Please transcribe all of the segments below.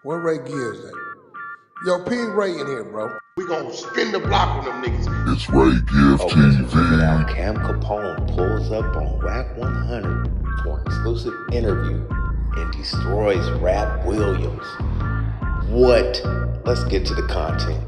Where Ray Gibbs at? Yo, ping Ray in here, bro. We gonna spin the block on them niggas. It's Ray Gibbs Oh, listen, check it out. TV. Cam Capone pulls up on Wack 100 for an exclusive interview and destroys Ratt Williams. What? Let's get to the content.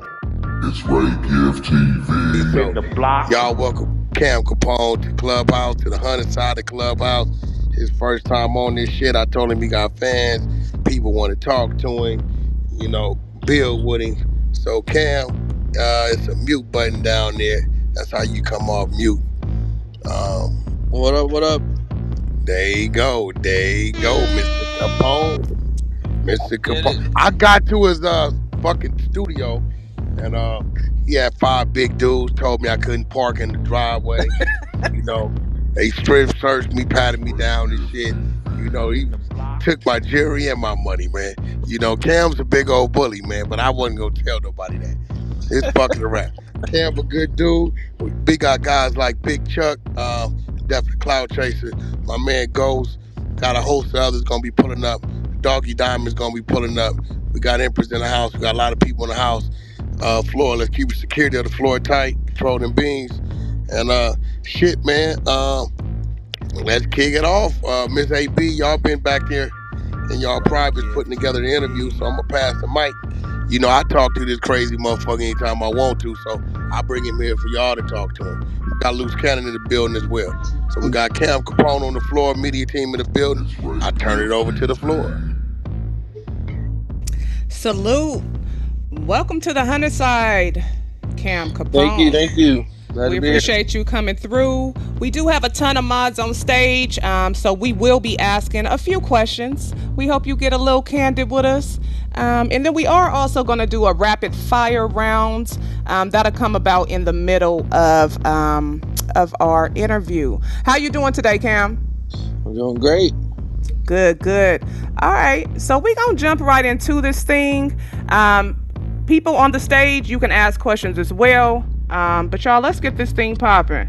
It's Ray Gibbs TV. So, y'all welcome Cam Capone to Clubhouse, to the 100 side of Clubhouse. His first time on this shit. I told him he got fans. People want to talk to him, you know, build with him. So Cam, it's a mute button down there. That's how you come off mute. What up, what up? There you go, Mr. Capone. Mr. Capone. I got to his fucking studio, and he had 5 big dudes, told me I couldn't park in the driveway. You know, they strip searched me, patted me down and shit. You know, he took my jewelry and my money, man. You know, Cam's a big old bully, man, but I wasn't gonna tell nobody that. It's fucking around. Cam a good dude. Big guys like Big Chuck, definitely Cloud Chaser. My man Ghost, got a host of others gonna be pulling up. Doggie Diamond's gonna be pulling up. We got Empress in the house. We got a lot of people in the house. Floor, let's keep the security of the floor tight. Control them beans. And shit, man. Let's kick it off. Miss AB, y'all been back there in y'all privates putting together the interview, so I'm gonna pass the mic. You know, I talk to this crazy motherfucker anytime I want to, so I bring him here for y'all to talk to him. We got Loose Cannon in the building as well. So we got Cam Capone on the floor, media team in the building. I turn it over to the floor. Salute. Welcome to the 100 side, Cam Capone. Thank you. We appreciate you coming through. We do have a ton of mods on stage, so we will be asking a few questions. We hope you get a little candid with us. And then we are also going to do a rapid fire round that'll come about in the middle of our interview. How you doing today, Cam? I'm doing great. Good. All right, so we're going to jump right into this thing. People on the stage, you can ask questions as well. But y'all, let's get this thing popping.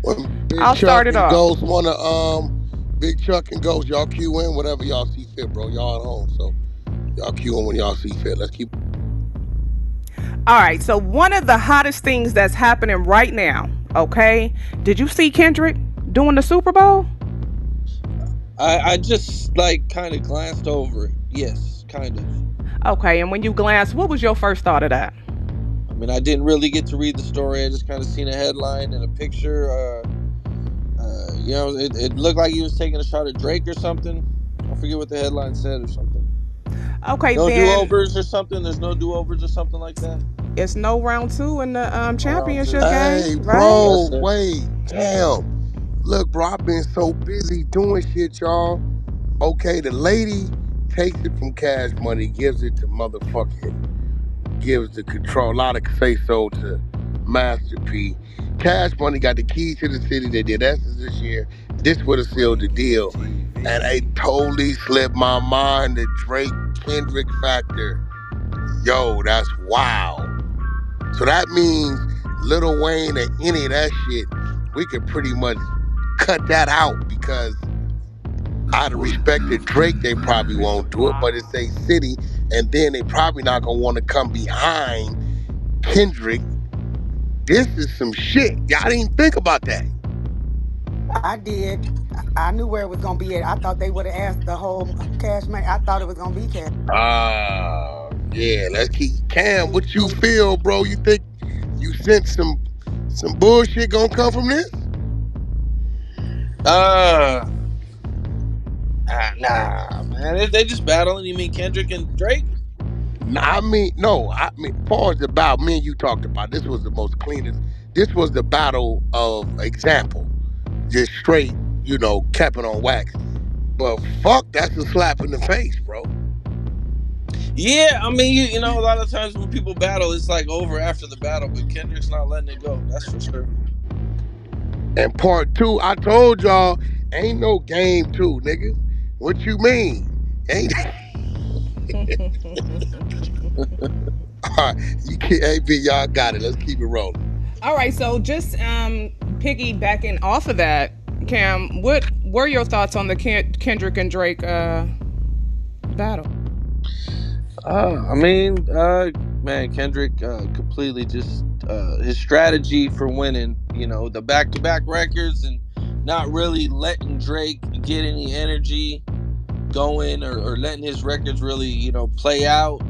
I'll start it off. Ghost wanna Big Chuck and Ghost, y'all cue in whatever y'all see fit, bro. Y'all at home, so y'all cue in when y'all see fit. Let's keep. All right, so one of the hottest things that's happening right now, okay? Did you see Kendrick doing the Super Bowl? I just kind of glanced over it. Yes, kind of. Okay, and when you glanced, what was your first thought of that? I mean, I didn't really get to read the story. I just kind of seen a headline and a picture. You know, it looked like he was taking a shot at Drake or something. I forget what the headline said or something. Okay, no then. do-overs or something. There's no do-overs or something like that. It's no round 2 in the championship game. Hey, bro, right? Wait, damn. Look, bro, I've been so busy doing shit, y'all. Okay, the lady takes it from Cash Money, gives it to gives the control, a lot of say-so to Master P. Cash Money got the keys to the city. They did Essence this year. This would have sealed the deal. And it totally slipped my mind, the Drake-Kendrick factor. Yo, that's wild. So that means Lil Wayne and any of that shit, we could pretty much cut that out because out of respect to Drake, they probably won't do it, but it's a city, and then they probably not gonna want to come behind Kendrick. This is some shit. Y'all didn't even think about that. I did. I knew where it was gonna be at. I thought they would have asked the whole Cash Money. I thought it was gonna be Cash. Yeah. Let's keep Cam. What you feel, bro? You think you sense some bullshit gonna come from this? Nah, man. They just battling. You mean Kendrick and Drake? I mean, far as about me and you talked about, this was the most cleanest. This was the battle of example. Just straight, you know, capping on wax. But fuck, that's a slap in the face, bro. Yeah, I mean, you know, a lot of times when people battle, it's like over after the battle, but Kendrick's not letting it go. That's for sure. And part 2, I told y'all, ain't no game 2, nigga. What you mean? Ain't All right, AB, y'all got it. Let's keep it rolling. All right, so just piggybacking off of that, Cam, what were your thoughts on the Kendrick and Drake battle? I mean, man, Kendrick completely just his strategy for winning. You know, the back-to-back records and not really letting Drake get any energy going, or letting his records really, play out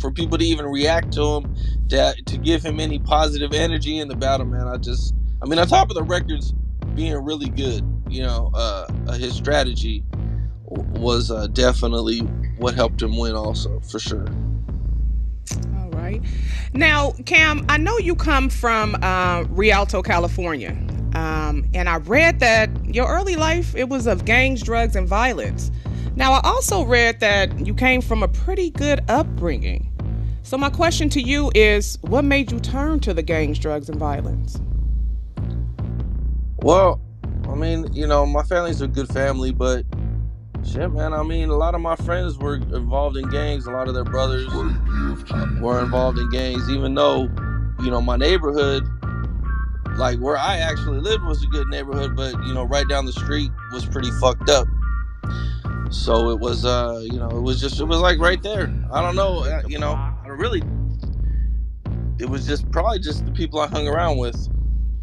for people to even react to him, to give him any positive energy in the battle. Man, I mean, on top of the records being really good, his strategy was definitely what helped him win, also for sure. All right. Now, Cam, I know you come from Rialto, California. And I read that your early life, it was of gangs, drugs, and violence. Now, I also read that you came from a pretty good upbringing. So my question to you is, what made you turn to the gangs, drugs, and violence? Well, I mean, my family's a good family, but shit, man. I mean, a lot of my friends were involved in gangs. A lot of their That's brothers right, were involved in GFTV. gangs, even though, my neighborhood, like where I actually lived, was a good neighborhood, but right down the street was pretty fucked up. So it was, it was like right there. I don't know, I really, it was just probably just the people I hung around with,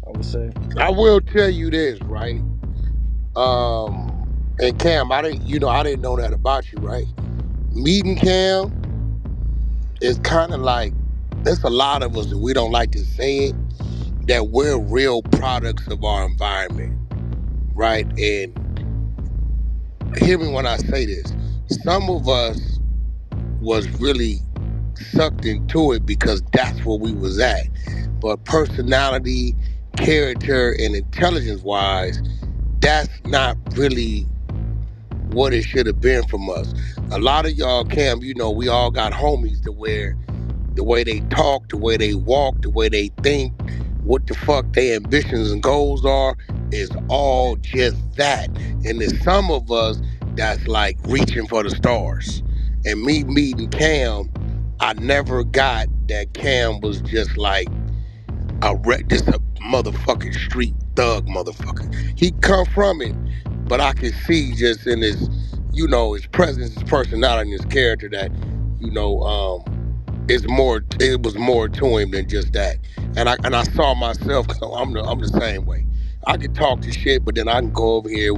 I would say. I will tell you this, right? And Cam, I didn't know that about you, right? Meeting Cam is kind of like, there's a lot of us, and we don't like to say it, that we're real products of our environment, right? And hear me when I say this. Some of us was really sucked into it because that's where we was at. But personality, character, and intelligence wise, that's not really what it should have been from us. A lot of y'all, Cam, we all got homies to where the way they talk, the way they walk, the way they think, what the fuck their ambitions and goals are, is all just that. And there's some of us that's like reaching for the stars. And me meeting Cam, I never got that Cam was just like just a motherfucking street thug motherfucker. He come from it, but I can see just in his presence, his personality, and his character that, you know, it's more. It was more to him than just that. And I saw myself because I'm the same way. I can talk to shit, but then I can go over here.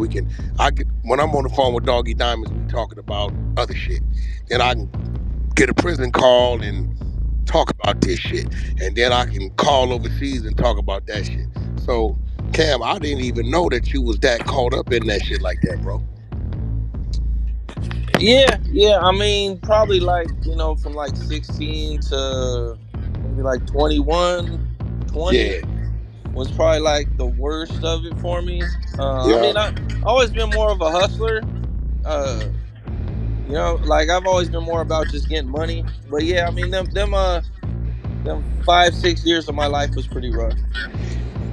I can when I'm on the phone with Doggy Diamonds, we talking about other shit. Then I can get a prison call and talk about this shit, and then I can call overseas and talk about that shit. So, Cam, I didn't even know that you was that caught up in that shit like that, bro. Yeah, yeah. I mean, probably like, from like 16 to maybe like 21, 20 Yeah, was probably like the worst of it for me. I yeah. mean, I always been more of a hustler. Uh, like I've always been more about just getting money. But yeah, I mean, them 5, 6 years of my life was pretty rough.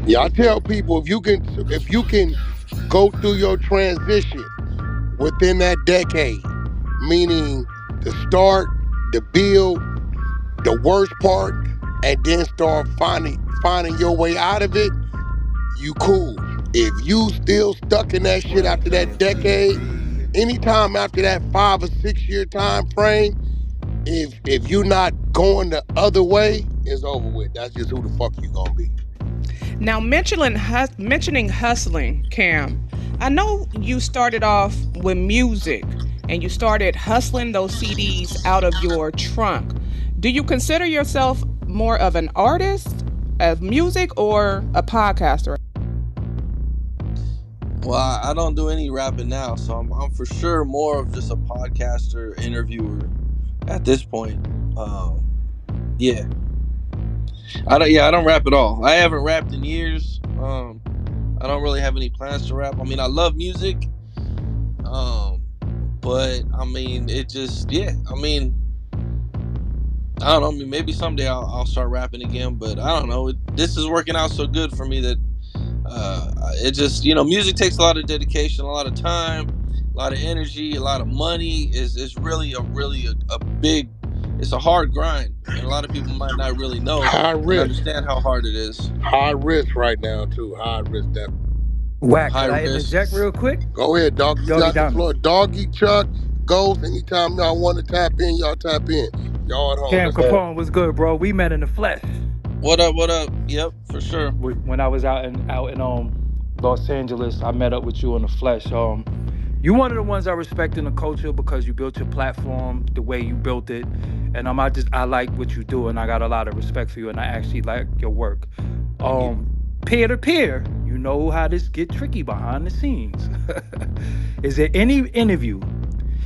Yeah, I tell people if you can go through your transition within that decade, meaning the start, the build, the worst part, and then start finding your way out of it, you cool. If you still stuck in that That's shit right, after that decade, GFTV. anytime after that 5 or 6 year time frame, if you're not going the other way, it's over with. That's just who the fuck you gonna be. Now, mentioning hustling, Cam, I know you started off with music and you started hustling those CDs out of your trunk. Do you consider yourself more of an artist of music or a podcaster? Well, I don't do any rapping now, so I'm for sure more of just a podcaster, interviewer at this point. Um, yeah, I don't rap at all. I haven't rapped in years. I don't really have any plans to rap. I mean, I love music. Um, but I mean, it just, yeah. I mean, I don't know. I mean, maybe someday I'll start rapping again. But I don't know. This is working out so good for me that it just, music takes a lot of dedication, a lot of time, a lot of energy, a lot of money. Is really a big. It's a hard grind, and a lot of people might not really know High and risk. understand how hard it is. High risk right now too. High risk that. Wack, High could I risk. interject real quick? Go ahead, dog. You Doggy got the Diamonds. floor. Doggy Chuck. Ghost. Anytime y'all want to tap in, y'all tap in. Y'all at home. Cam Let's go. Capone was good, bro. We met in the flesh What up? What up? Yep, for sure. when I was out in Los Angeles. I met up with you in the flesh. You one of the ones I respect in the culture because you built your platform the way you built it, and I like what you do, and I got a lot of respect for you, and I actually like your work. Thank you. Peer to peer, you know how this get tricky behind the scenes. Is there any interview?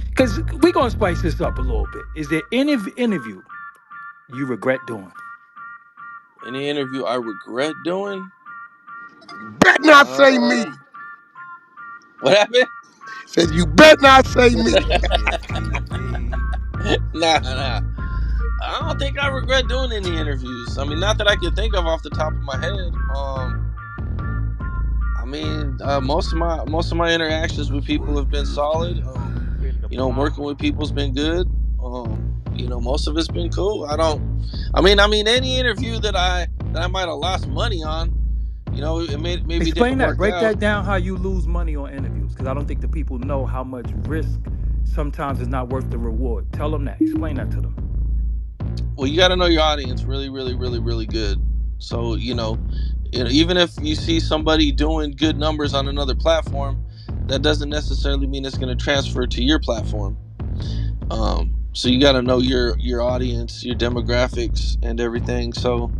Because we gonna spice this up a little bit. Is there any interview you regret doing? Any interview I regret doing? Bet not say me. What happened? Said you bet not say me. Whack Gift TV. Nah. I don't think I regret doing any interviews. I mean, not that I can think of off the top of my head. I mean, most of my interactions with people have been solid. Working with people's been good. Most of it's been cool. I mean, any interview that I might have lost money on, it maybe Explain didn't that. work Break out. that down. How you lose money on interviews? Because I don't think the people know how much risk sometimes is not worth the reward. Tell them that. Explain that to them. Well, you got to know your audience really, really, really, really good. So even if you see somebody doing good numbers on another platform, that doesn't necessarily mean it's going to transfer to your platform. So you got to know your audience, your demographics, and everything. So,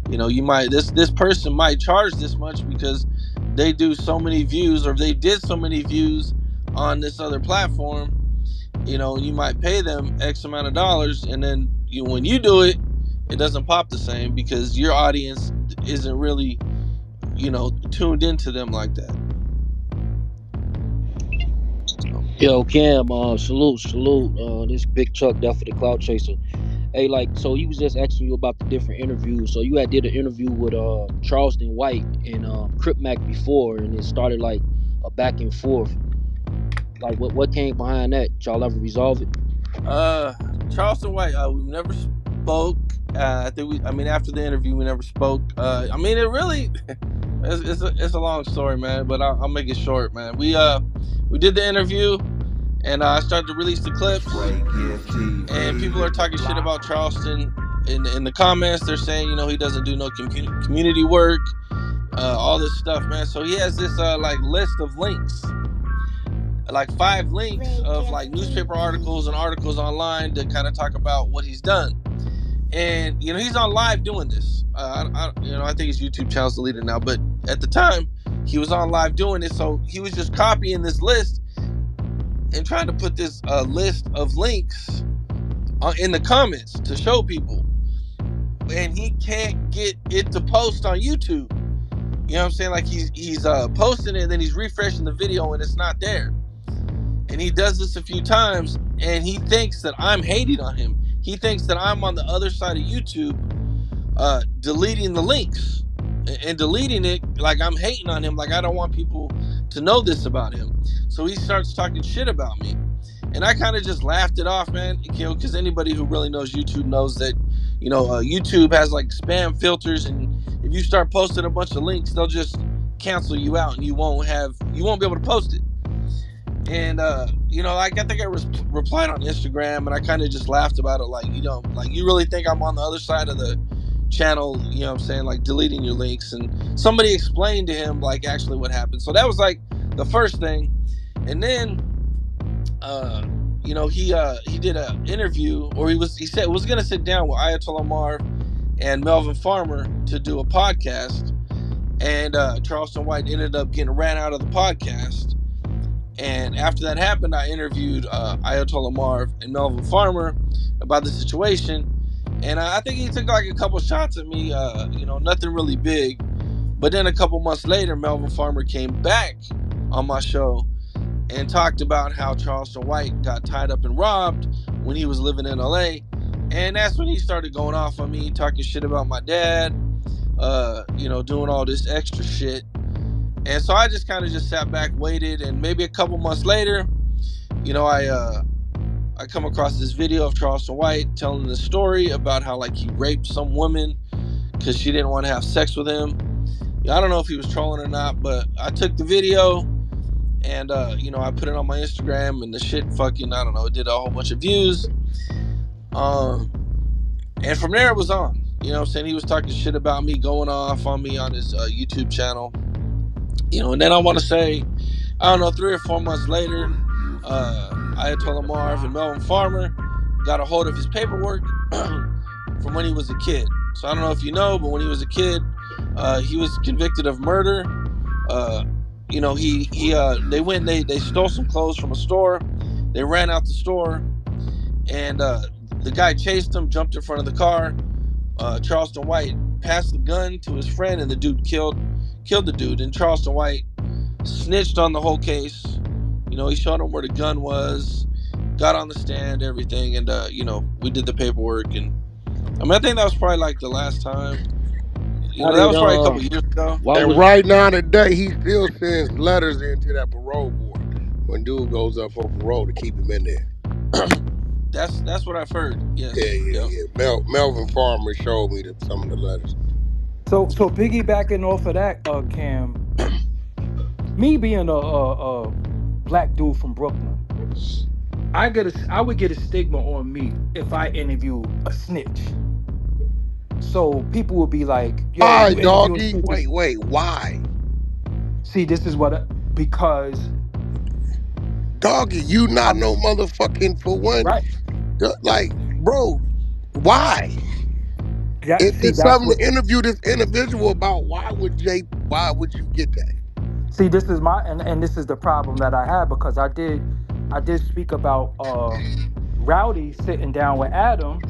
you might this person might charge this much because they do so many views, or they did so many views on this other platform. You might pay them X amount of dollars, and then when you do it, it doesn't pop the same because your audience isn't really, tuned into them like that. Yo, Cam, salute. This big Chuck there for the Cloud Chaser. Hey, so he was just asking you about the different interviews. So you had did an interview with Charleston White and Crip Mac before, and it started like a back and forth. Like, what came behind that? Y'all ever resolve it? Charleston White, we never spoke. After the interview, we never spoke. It really, it's a long story, man. But I'll make it short, man. We did the interview, and I started to release the clips, and people are talking shit about Charleston in the comments. They're saying, he doesn't do no community work, all this stuff, man. So he has this list of links, like 5 links of like newspaper articles and articles online that kind of talk about what he's done. And he's on live doing this. I think his YouTube channel's deleted now, but at the time he was on live doing it. So he was just copying this list and trying to put this list of links in the comments to show people, and he can't get it to post on YouTube. You know what I'm saying? Like he's posting it, and then he's refreshing the video, and it's not there. And he does this a few times, and he thinks that I'm hating on him. He thinks that I'm on the other side of YouTube, deleting the links and deleting it like I'm hating on him, like I don't want people to know this about him. So he starts talking shit about me, and I kind of just laughed it off, man. Because anybody who really knows YouTube knows that, YouTube has like spam filters, and if you start posting a bunch of links, they'll just cancel you out, and you won't be able to post it. And I think I replied on Instagram, and I kind of just laughed about it, like you really think I'm on the other side of the channel, what I'm saying, like deleting your links. And somebody explained to him like actually what happened. So that was like the first thing. And then he did an interview, or he said was gonna sit down with Ayatollah Marv and Melvin Farmer to do a podcast, and Charleston White ended up getting ran out of the podcast. And after that happened, I interviewed Ayatollah Marv and Melvin Farmer about the situation. And I think he took like a couple shots at me, nothing really big. But then a couple months later, Melvin Farmer came back on my show and talked about how Charleston White got tied up and robbed when he was living in LA. And that's when he started going off on me, talking shit about my dad, doing all this extra shit. And so I just kind of just sat back, waited, and maybe a couple months later, I come across this video of Charleston White telling the story about how like he raped some woman because she didn't want to have sex with him. I don't know if he was trolling or not, but I took the video, and I put it on my Instagram, and the shit fucking, I don't know, it did a whole bunch of views. Um, and from there it was on. You know what I'm saying? He was talking shit about me, going off on me on his YouTube channel. And then I want to say, I don't know, 3 or 4 months later, I had told Marv and Melvin Farmer got a hold of his paperwork from when he was a kid. So I don't know if you know, but when he was a kid, he was convicted of murder. Uh, they went, they stole some clothes from a store. They ran out the store, and the guy chased him, jumped in front of the car. Charleston White passed the gun to his friend, and the dude killed the dude. And Charleston White snitched on the whole case. He showed him where the gun was, got on the stand, everything, and we did the paperwork. And I mean, I think that was probably like the last time. How That did was probably a couple years ago. why And was right now today, he still sends letters into that parole board when dude goes up for parole to keep him in there. That's what I've heard. Yeah, Yes. yeah, Yep. yeah. Melvin Farmer showed me some of the letters. So piggybacking off of that, Cam, me being a black dude from Brooklyn, I would get a stigma on me if I interview a snitch. So people would be like, "Yo, Why, you interviewing doggy? snitches?" Wait. Why, See, this is because doggy? You not I'm no motherfucking for one. right. Like, bro, why? That If see, it's that's something what. to interview this individual about, why would you get that? See, this is my and this is the problem that I had because I did speak about Rowdy sitting down with Adam.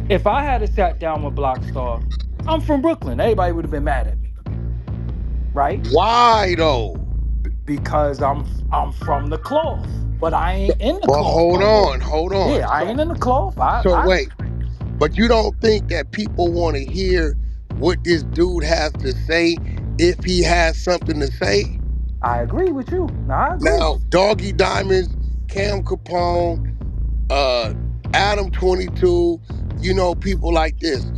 If I had sat down with Blockstar, I'm from Brooklyn. Everybody would have been mad at me, right? Why though? Because I'm from the cloth, but I ain't in the But cloth hold no more. on, hold Yeah, on. I ain't in the cloth. So I wait, but you don't think that people want to hear what this dude has to say if he has something to say? I agree with you. No, I agree. Now, Doggy Diamonds, Cam Capone, uh, Adam 22, people like this.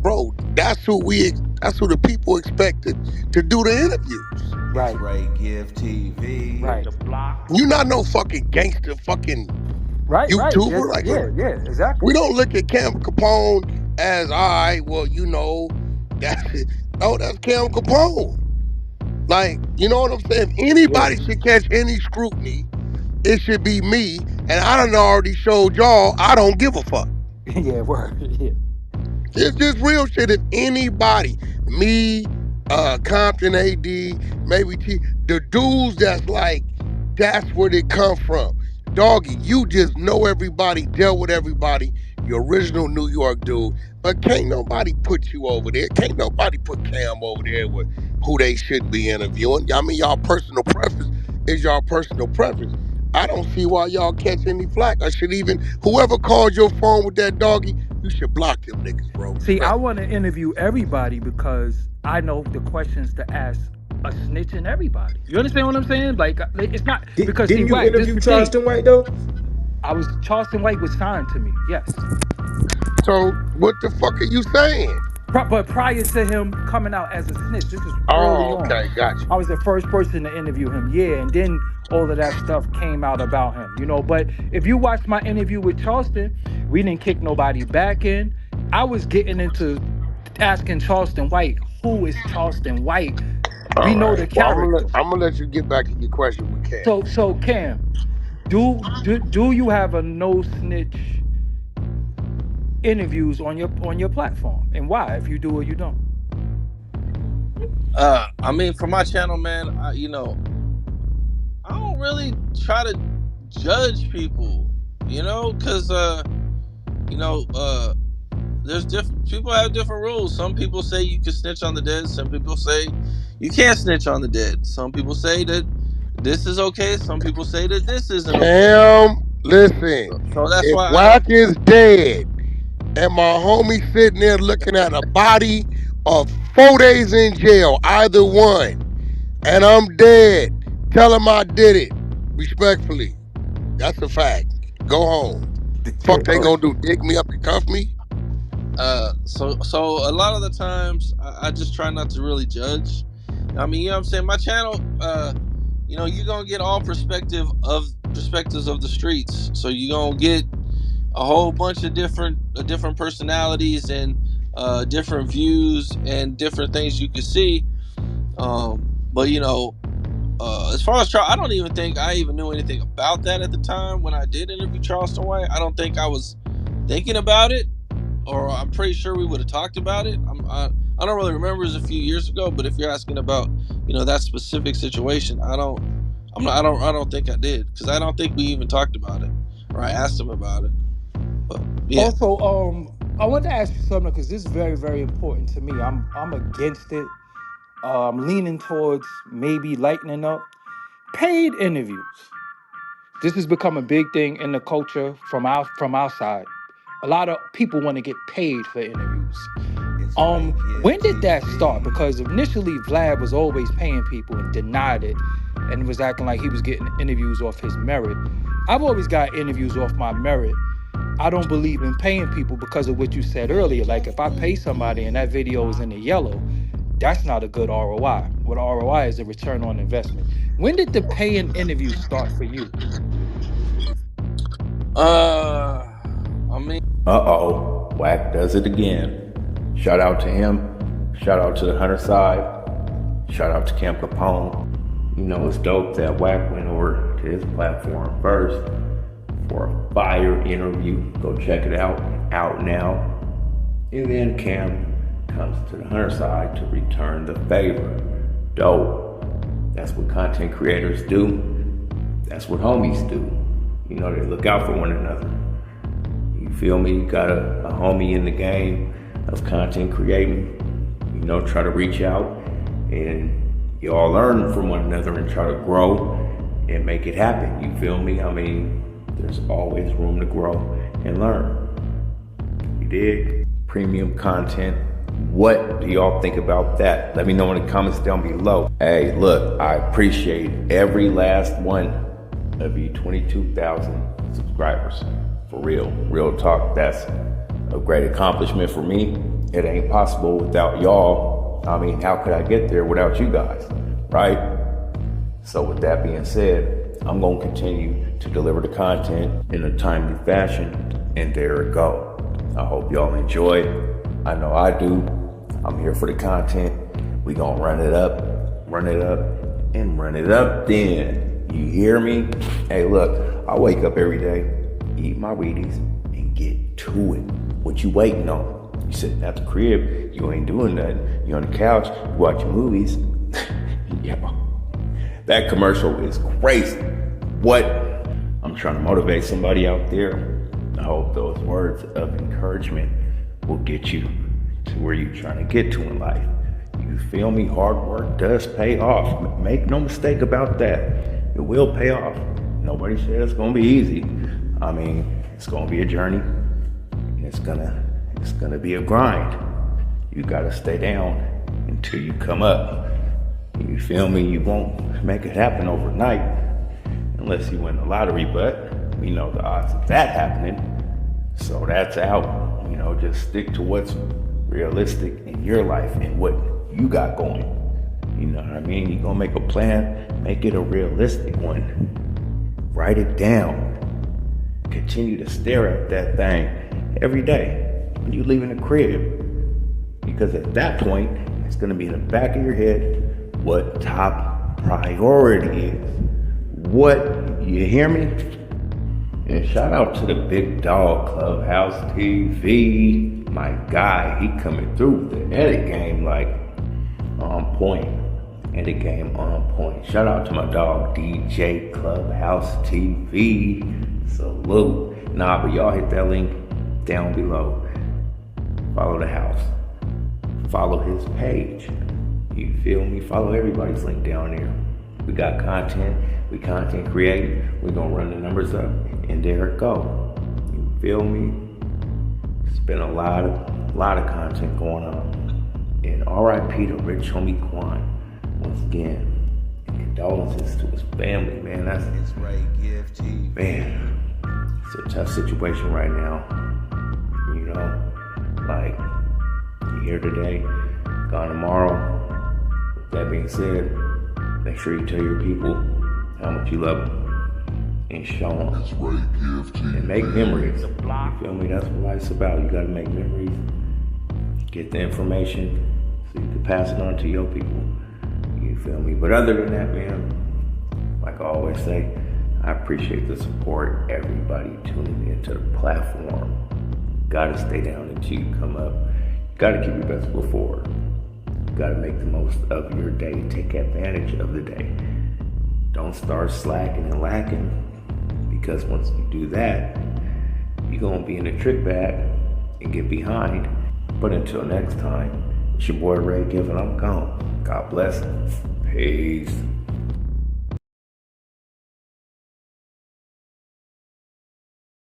Bro, that's who the people expected to do the interviews. It's Right, Ray Give TV. right, The block. You not no fucking gangster fucking right. YouTuber. Like, Yeah, yeah, exactly. we don't look at Cam Capone as, all right, well, that's it. Oh, that's Cam Capone. Like, you know what I'm saying? If Yeah, anybody should catch any scrutiny, it should be me. And I done already showed y'all I don't give a fuck. yeah, word. Yeah, It's just real shit. If anybody, me, Compton AD, maybe the dudes that's like, that's where they come from. Doggy, you just know everybody, dealt with everybody, your original New York dude. But can't nobody put you over there. Can't nobody put Cam over there with who they should be interviewing. I mean, y'all personal preference is y'all personal preference. I don't see why y'all catch any flack. I should even, whoever called your phone with that doggy, you should block them niggas, bro. see, I Respect. want to interview everybody because I know the questions to ask a snitch and everybody. You understand what I'm saying? Like, it's not because see, Didn't you Wack, this is interview the thing. Charleston White though? Charleston White was signed to me, yes. So what the fuck are you saying? But prior to him coming out as a snitch, this is early Oh, on. okay, gotcha. I was the first person to interview him, yeah, and then all of that stuff came out about him. But if you watch my interview with Charleston, we didn't kick nobody back in. I was getting into asking Charleston White, who is Charleston White? We All know right. the Well, character. I'm gonna let you get back to your question with Cam. So Cam, do you have a no snitch interviews on your platform, and why? If you do or you don't. I mean, for my channel, man, I don't really try to judge people, because you know, uh, there's different people have different rules. Some people say you can snitch on the dead. Some people say you can't snitch on the dead. Some people say that this is okay. Some people say that this isn't okay. Cam, listen. So that's If why I Wack don't. is dead and my homie sitting there looking at a body of 4 days in jail, either one, and I'm dead, tell him I did it. Respectfully. That's a fact. Go home. Fuck they gonna do? Dig me up and cuff me? So a lot of the times I just try not to really judge. I mean, you know what I'm saying? My channel, you're gonna get all perspectives of the streets. So you're gonna get a whole bunch of different personalities and different views and different things you could see. But as far as I don't even think I even knew anything about that at the time when I did interview Charleston White. I don't think I was thinking about it, or I'm pretty sure we would have talked about it. I don't really remember. It was a few years ago, but if you're asking about that specific situation, I don't think I did, because I don't think we even talked about it or I asked him about it. But yeah. Also, I want to ask you something because this is very, very important to me. I'm against it. I'm leaning towards maybe lightening up paid interviews. This has become a big thing in the culture from our side. A lot of people want to get paid for interviews. When did that start? Because initially Vlad was always paying people and denied it and was acting like he was getting interviews off his merit. I've always got interviews off my merit. I don't believe in paying people because of what you said earlier. Like if I pay somebody and that video is in the yellow, that's not a good ROI. What ROI is a return on investment. When did the paying interview start for you? I mean, Uh-oh, Wack does it again. Shout out to him. Shout out to the Hunter side. Shout out to Camp Capone. It's dope that Wack went over to his platform first for a fire interview. Go check it out. Out now. And then Cam comes to the Hunter side to return the favor. Dope. That's what content creators do. That's what homies do. They look out for one another. You feel me? You got a homie in the game of content creating. Try to reach out and you all learn from one another and try to grow and make it happen. You feel me? I mean, there's always room to grow and learn. You dig? Premium content. What do y'all think about that? Let me know in the comments down below. Hey, look, I appreciate every last one of you 22,000 subscribers. For real talk, that's a great accomplishment for me. It ain't possible without y'all. I mean, how could I get there without you guys, right? So with that being said, I'm gonna continue to deliver the content in a timely fashion, and there it go. I hope y'all enjoy. I know I do. I'm here for the content. We gonna run it up, and run it up then. You hear me? Hey, look, I wake up every day, eat my Wheaties, and get to it. What you waiting on? You sitting at the crib, you ain't doing nothing. You on the couch, you watching movies. Yeah. That commercial is crazy. What? I'm trying to motivate somebody out there. I hope those words of encouragement will get you to where you're trying to get to in life. You feel me? Hard work does pay off. Make no mistake about that. It will pay off. Nobody said it's gonna be easy. I mean, it's gonna be a journey. And it's gonna be a grind. You gotta stay down until you come up. You feel me? You won't make it happen overnight unless you win the lottery, but we know the odds of that happening. So that's out. Just stick to what's realistic in your life and what you got going. You know what I mean? You're gonna make a plan, make it a realistic one. Write it down. Continue to stare at that thing every day when you leave in the crib. Because at that point, it's gonna be in the back of your head what top priority is. What, you hear me? And shout out to the big dog, Clubhouse TV. My guy, he coming through the edit game like on point. Edit game on point. Shout out to my dog, DJ Clubhouse TV. Salute. Nah, but y'all hit that link down below. Follow the house. Follow his page. You feel me? Follow everybody's link down there. We got content. We content create. We gonna run the numbers up, and there it go. You feel me? It's been a lot of content going on. And R.I.P. to Rich Homie Quan. Once again, condolences to his family, man. Man, it's a tough situation right now. Like, you here today, gone tomorrow. With that being said, Make sure you tell your people how much you love them and show them. That's right, Gift TV. And make memories. You feel me? That's what life's about. You gotta make memories. Get the information so you can pass it on to your people. You feel me? But other than that, man, like I always say, I appreciate the support. Everybody tuning into the platform. Gotta stay down until you come up. Gotta keep your best foot forward. Gotta make the most of your day. Take advantage of the day. Don't start slacking and lacking, because once you do that, you're gonna be in a trick bag and get behind. But until next time, it's your boy Ray Gift, and I'm gone. God bless. Peace.